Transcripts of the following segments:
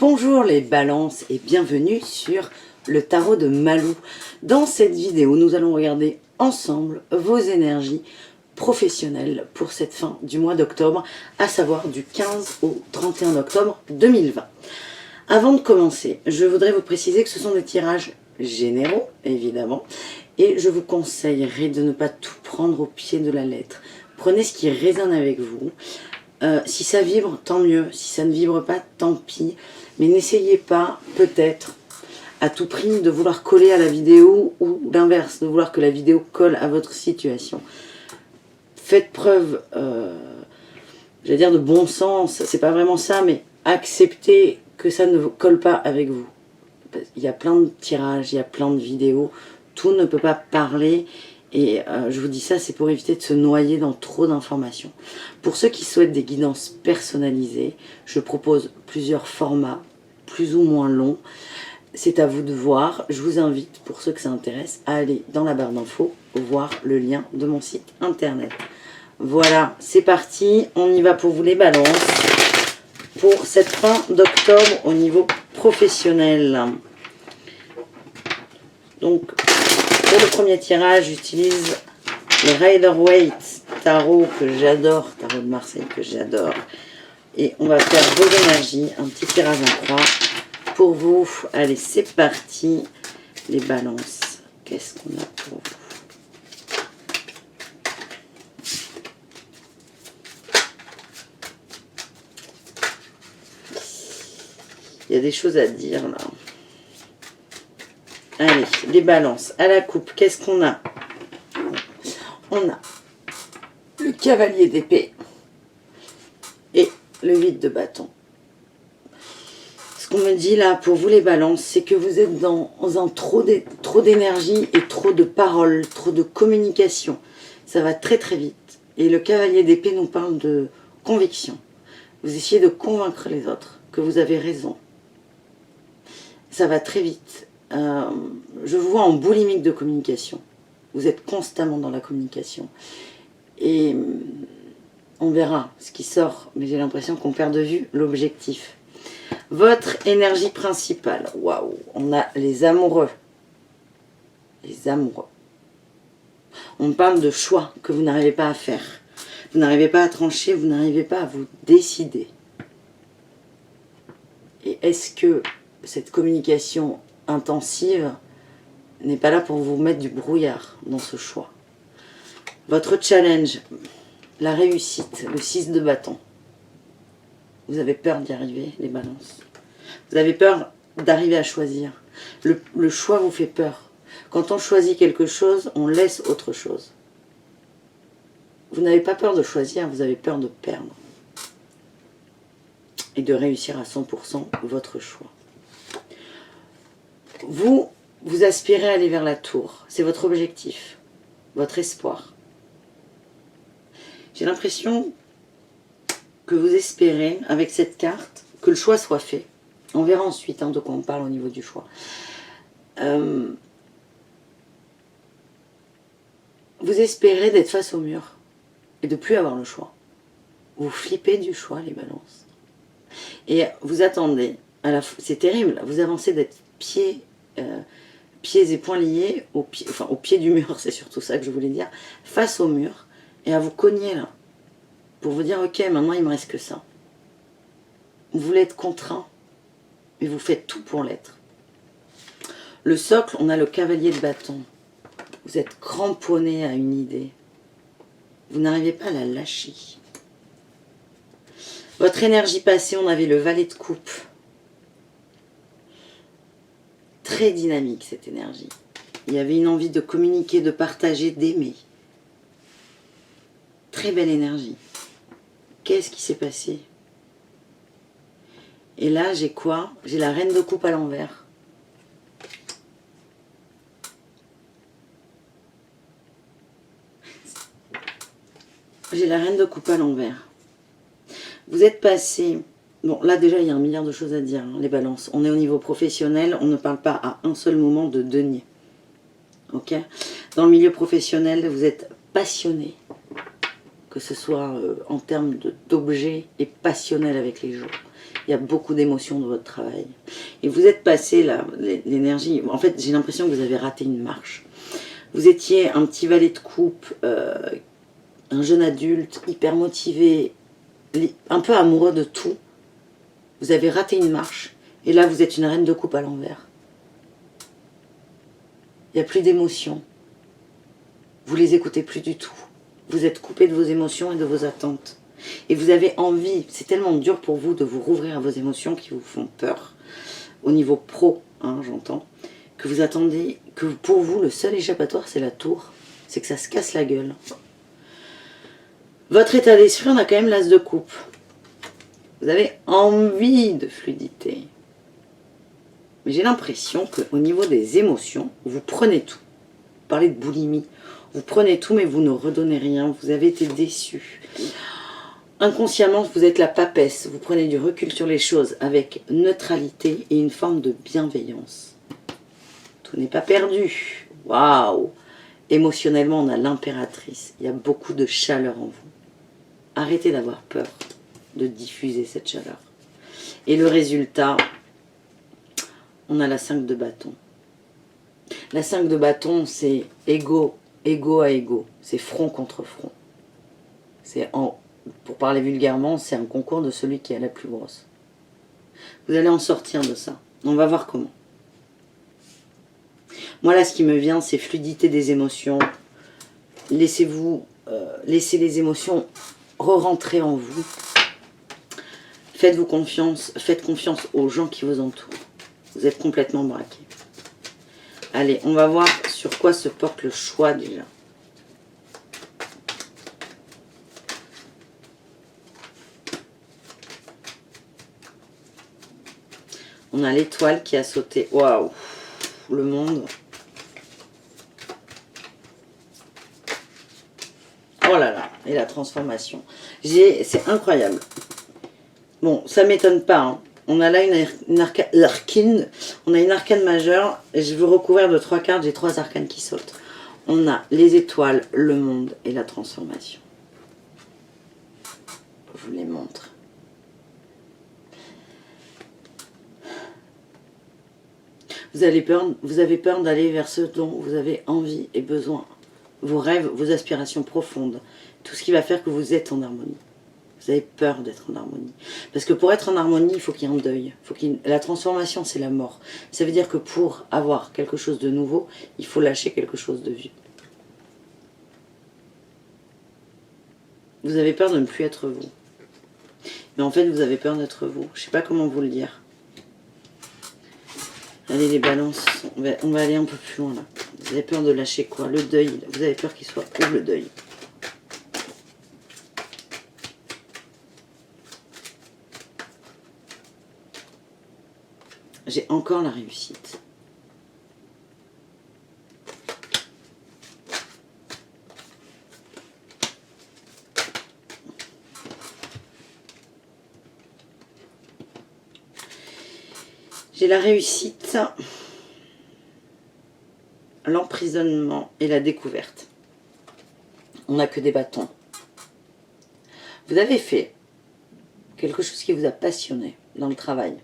Bonjour les balances et bienvenue sur le tarot de Malou. Dans cette vidéo, nous allons regarder ensemble vos énergies professionnelles pour cette fin du mois d'octobre, à savoir du 15 au 31 octobre 2020. Avant de commencer, je voudrais vous préciser que ce sont des tirages généraux, évidemment, et je vous conseillerais de ne pas tout prendre au pied de la lettre. Prenez ce qui résonne avec vous. Si ça vibre, tant mieux. Si ça ne vibre pas, tant pis. Mais n'essayez pas, peut-être, à tout prix, de vouloir coller à la vidéo ou l'inverse, de vouloir que la vidéo colle à votre situation. Faites preuve, j'allais dire de bon sens, c'est pas vraiment ça, mais acceptez que ça ne colle pas avec vous. Il y a plein de tirages, il y a plein de vidéos, tout ne peut pas parler. Et je vous dis ça, c'est pour éviter de se noyer dans trop d'informations. Pour ceux qui souhaitent des guidances personnalisées, je propose plusieurs formats, plus ou moins longs. C'est à vous de voir. Je vous invite, pour ceux que ça intéresse, à aller dans la barre d'infos, voir le lien de mon site internet. Voilà, c'est parti. On y va pour vous les balances. Pour cette fin d'octobre au niveau professionnel. Donc, pour le premier tirage, j'utilise le Rider-Waite tarot que j'adore, tarot de Marseille que j'adore. Et on va faire vos énergies, un petit tirage en croix pour vous. Allez, c'est parti, les balances. Qu'est-ce qu'on a pour vous? Il y a des choses à dire là. Allez, les balances. À la coupe, qu'est-ce qu'on a? On a le cavalier d'épée et le 8 de bâton. Ce qu'on me dit là pour vous les balances, c'est que vous êtes dans un trop d'énergie et trop de paroles, trop de communication. Ça va très très vite. Et le cavalier d'épée nous parle de conviction. Vous essayez de convaincre les autres que vous avez raison. Ça va très vite. Je vous vois en boulimique de communication. Vous êtes constamment dans la communication. Et on verra ce qui sort, mais j'ai l'impression qu'on perd de vue l'objectif. Votre énergie principale. Waouh, on a les amoureux. Les amoureux. On parle de choix que vous n'arrivez pas à faire. Vous n'arrivez pas à trancher, vous n'arrivez pas à vous décider. Et est-ce que cette communication intensive n'est pas là pour vous mettre du brouillard dans ce choix? Votre challenge, la réussite, le 6 de bâton. Vous avez peur d'y arriver, les balances. Vous avez peur d'arriver à choisir. Le choix vous fait peur. Quand on choisit quelque chose, on laisse autre chose. Vous n'avez pas peur de choisir, vous avez peur de perdre. Et de réussir à 100% votre choix. Vous aspirez à aller vers la tour. C'est votre objectif, votre espoir. J'ai l'impression que vous espérez, avec cette carte, que le choix soit fait. On verra ensuite de quoi on parle au niveau du choix. Vous espérez d'être face au mur et de ne plus avoir le choix. Vous flippez du choix, les balances. Et vous attendez. C'est terrible, vous avancez d'être pieds et poings liés au pied du mur, c'est surtout ça que je voulais dire, face au mur, et à vous cogner là, pour vous dire ok, maintenant il me reste que ça. Vous voulez être contraint, mais vous faites tout pour l'être. Le socle, on a le cavalier de bâton. Vous êtes cramponné à une idée. Vous n'arrivez pas à la lâcher. Votre énergie passée, on avait le valet de coupe. Très dynamique cette énergie. Il y avait une envie de communiquer, de partager, d'aimer. Très belle énergie. Qu'est-ce qui s'est passé? Et là, j'ai quoi? J'ai la reine de coupe à l'envers. J'ai la reine de coupe à l'envers. Vous êtes passé... Bon, là déjà, il y a un milliard de choses à dire, hein, les balances. On est au niveau professionnel, on ne parle pas à un seul moment de denier. Ok? Dans le milieu professionnel, vous êtes passionné. Que ce soit en termes d'objets et passionnel avec les gens. Il y a beaucoup d'émotions dans votre travail. Et vous êtes passé là, l'énergie, en fait j'ai l'impression que vous avez raté une marche. Vous étiez un petit valet de coupe, un jeune adulte, hyper motivé, un peu amoureux de tout. Vous avez raté une marche, et là vous êtes une reine de coupe à l'envers. Il n'y a plus d'émotions. Vous les écoutez plus du tout. Vous êtes coupé de vos émotions et de vos attentes. Et vous avez envie, c'est tellement dur pour vous de vous rouvrir à vos émotions qui vous font peur, au niveau pro, hein, j'entends, que vous attendez, que pour vous, le seul échappatoire, c'est la tour, c'est que ça se casse la gueule. Votre état d'esprit, on a quand même l'as de coupe. Vous avez envie de fluidité. Mais j'ai l'impression qu'au niveau des émotions, vous prenez tout. Vous parlez de boulimie. Vous prenez tout, mais vous ne redonnez rien. Vous avez été déçu. Inconsciemment, vous êtes la papesse. Vous prenez du recul sur les choses avec neutralité et une forme de bienveillance. Tout n'est pas perdu. Waouh! Émotionnellement, on a l'impératrice. Il y a beaucoup de chaleur en vous. Arrêtez d'avoir peur de diffuser cette chaleur. Et le résultat, on a la 5 de bâton. La 5 de bâton, c'est égo à égo. C'est front contre front. C'est pour parler vulgairement, c'est un concours de celui qui a la plus grosse. Vous allez en sortir de ça. On va voir comment. Moi là, ce qui me vient, c'est fluidité des émotions. Laissez les émotions re-rentrer en vous. Faites-vous confiance. Faites confiance aux gens qui vous entourent. Vous êtes complètement braqué. Allez, on va voir sur quoi se porte le choix déjà. On a l'étoile qui a sauté. Waouh! Le monde. Oh là là! Et la transformation. C'est incroyable. Bon, ça ne m'étonne pas. Hein. On a là une arcane. On a une arcane majeure. Et je veux recouvrir de 3 cartes. J'ai 3 arcanes qui sautent. On a les étoiles, le monde et la transformation. Je vous les montre. Vous avez peur d'aller vers ce dont vous avez envie et besoin. Vos rêves, vos aspirations profondes. Tout ce qui va faire que vous êtes en harmonie. Vous avez peur d'être en harmonie. Parce que pour être en harmonie, il faut qu'il y ait un deuil. La transformation, c'est la mort. Ça veut dire que pour avoir quelque chose de nouveau, il faut lâcher quelque chose de vieux. Vous avez peur de ne plus être vous. Mais en fait, vous avez peur d'être vous. Je ne sais pas comment vous le dire. Allez les balances, on va aller un peu plus loin là. Vous avez peur de lâcher quoi? Le deuil. Vous avez peur qu'il soit où le deuil? J'ai encore la réussite. J'ai la réussite, l'emprisonnement et la découverte. On n'a que des bâtons. Vous avez fait quelque chose qui vous a passionné dans le travail.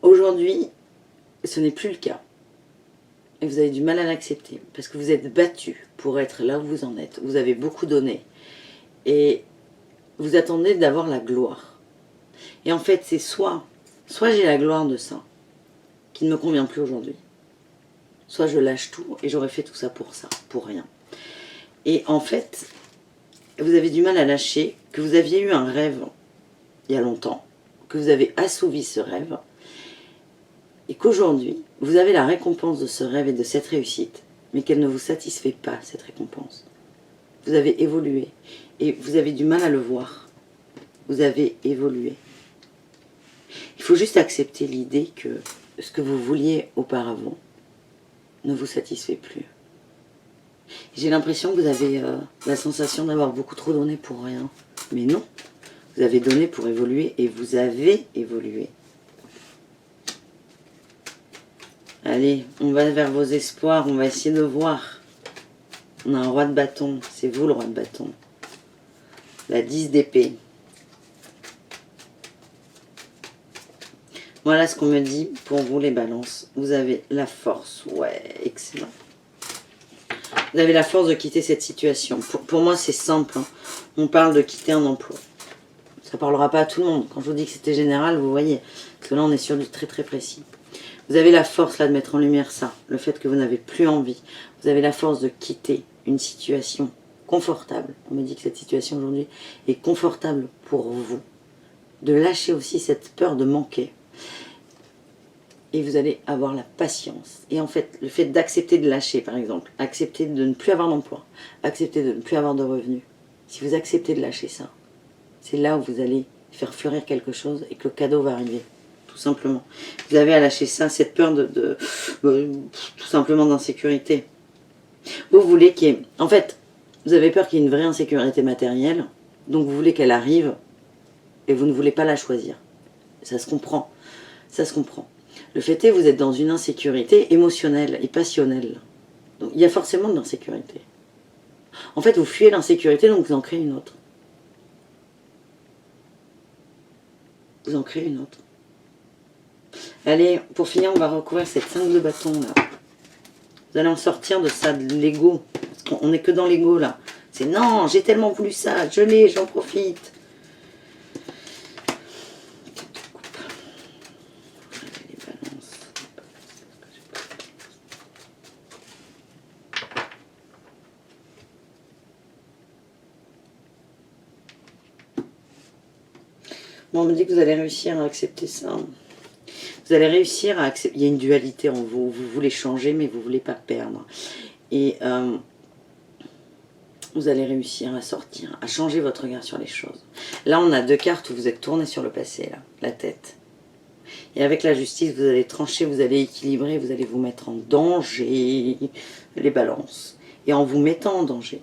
Aujourd'hui, ce n'est plus le cas. Et vous avez du mal à l'accepter. Parce que vous êtes battu pour être là où vous en êtes. Vous avez beaucoup donné. Et vous attendez d'avoir la gloire. Et en fait, c'est soit j'ai la gloire de ça, qui ne me convient plus aujourd'hui. Soit je lâche tout et j'aurais fait tout ça, pour rien. Et en fait, vous avez du mal à lâcher que vous aviez eu un rêve il y a longtemps, que vous avez assouvi ce rêve, et qu'aujourd'hui, vous avez la récompense de ce rêve et de cette réussite, mais qu'elle ne vous satisfait pas, cette récompense. Vous avez évolué, et vous avez du mal à le voir. Vous avez évolué. Il faut juste accepter l'idée que ce que vous vouliez auparavant ne vous satisfait plus. J'ai l'impression que vous avez la sensation d'avoir beaucoup trop donné pour rien. Mais non, vous avez donné pour évoluer et vous avez évolué. Allez, on va vers vos espoirs, on va essayer de voir. On a un roi de bâton, c'est vous le roi de bâton. La 10 d'épée. Voilà ce qu'on me dit pour vous les balances. Vous avez la force. Ouais, excellent. Vous avez la force de quitter cette situation. Pour moi, c'est simple. Hein. On parle de quitter un emploi. Ça ne parlera pas à tout le monde. Quand je vous dis que c'était général, vous voyez. Parce que là, on est sur du très très précis. Vous avez la force là de mettre en lumière ça. Le fait que vous n'avez plus envie. Vous avez la force de quitter une situation confortable. On me dit que cette situation aujourd'hui est confortable pour vous. De lâcher aussi cette peur de manquer. Et vous allez avoir la patience. Et en fait, le fait d'accepter de lâcher, par exemple, accepter de ne plus avoir d'emploi, accepter de ne plus avoir de revenus, si vous acceptez de lâcher ça, c'est là où vous allez faire fleurir quelque chose et que le cadeau va arriver, tout simplement. Vous avez à lâcher ça, cette peur tout simplement d'insécurité. Vous voulez qu'il y ait... En fait, vous avez peur qu'il y ait une vraie insécurité matérielle, donc vous voulez qu'elle arrive et vous ne voulez pas la choisir. Ça se comprend. Ça se comprend. Le fait est, vous êtes dans une insécurité émotionnelle et passionnelle. Donc, il y a forcément de l'insécurité. En fait, vous fuyez l'insécurité, donc vous en créez une autre. Vous en créez une autre. Allez, pour finir, on va recouvrir cette 5 de bâton là. Vous allez en sortir de ça, de l'ego. Parce qu'on n'est que dans l'ego là. C'est non, j'ai tellement voulu ça, je l'ai, j'en profite. Bon, on me dit que vous allez réussir à accepter ça. Vous allez réussir à accepter. Il y a une dualité en vous. Vous voulez changer, mais vous ne voulez pas perdre. Et vous allez réussir à sortir, à changer votre regard sur les choses. Là, on a 2 cartes où vous êtes tourné sur le passé, là, la tête. Et avec la justice, vous allez trancher, vous allez équilibrer, vous allez vous mettre en danger, les balances. Et en vous mettant en danger,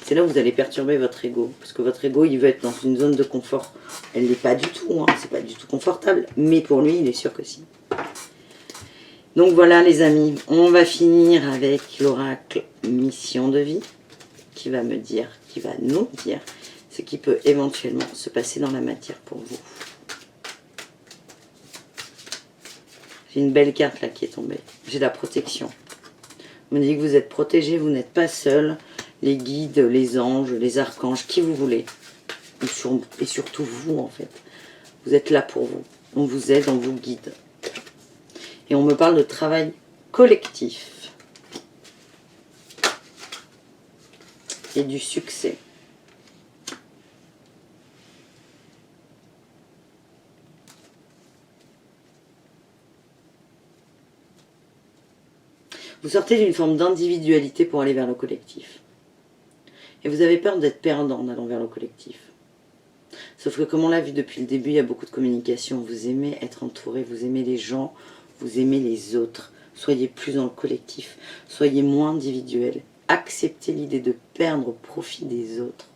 c'est là où vous allez perturber votre ego. Parce que votre ego, il veut être dans une zone de confort. Elle n'est pas du tout, hein, c'est pas du tout confortable. Mais pour lui, il est sûr que si. Donc voilà les amis, on va finir avec l'oracle mission de vie. Qui va me dire, qui va nous dire ce qui peut éventuellement se passer dans la matière pour vous. J'ai une belle carte là qui est tombée. J'ai la protection. On me dit que vous êtes protégé, vous n'êtes pas seul. Les guides, les anges, les archanges, qui vous voulez. Et surtout vous en fait. Vous êtes là pour vous. On vous aide, on vous guide. Et on me parle de travail collectif. Et du succès. Vous sortez d'une forme d'individualité pour aller vers le collectif. Et vous avez peur d'être perdant en allant vers le collectif. Sauf que comme on l'a vu depuis le début, il y a beaucoup de communication. Vous aimez être entouré, vous aimez les gens, vous aimez les autres. Soyez plus dans le collectif, soyez moins individuel. Acceptez l'idée de perdre au profit des autres.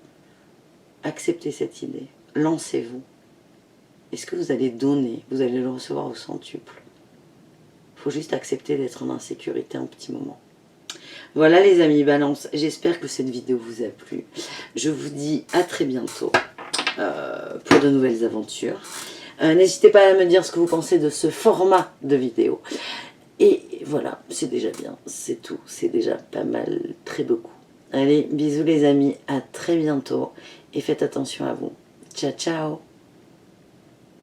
Acceptez cette idée. Lancez-vous. Est-ce que vous allez donner? Vous allez le recevoir au centuple. Il faut juste accepter d'être en insécurité un petit moment. Voilà les amis Balance, j'espère que cette vidéo vous a plu. Je vous dis à très bientôt pour de nouvelles aventures. N'hésitez pas à me dire ce que vous pensez de ce format de vidéo. Et voilà, c'est déjà bien, c'est tout, c'est déjà pas mal, très beaucoup. Allez, bisous les amis, à très bientôt et faites attention à vous. Ciao, ciao!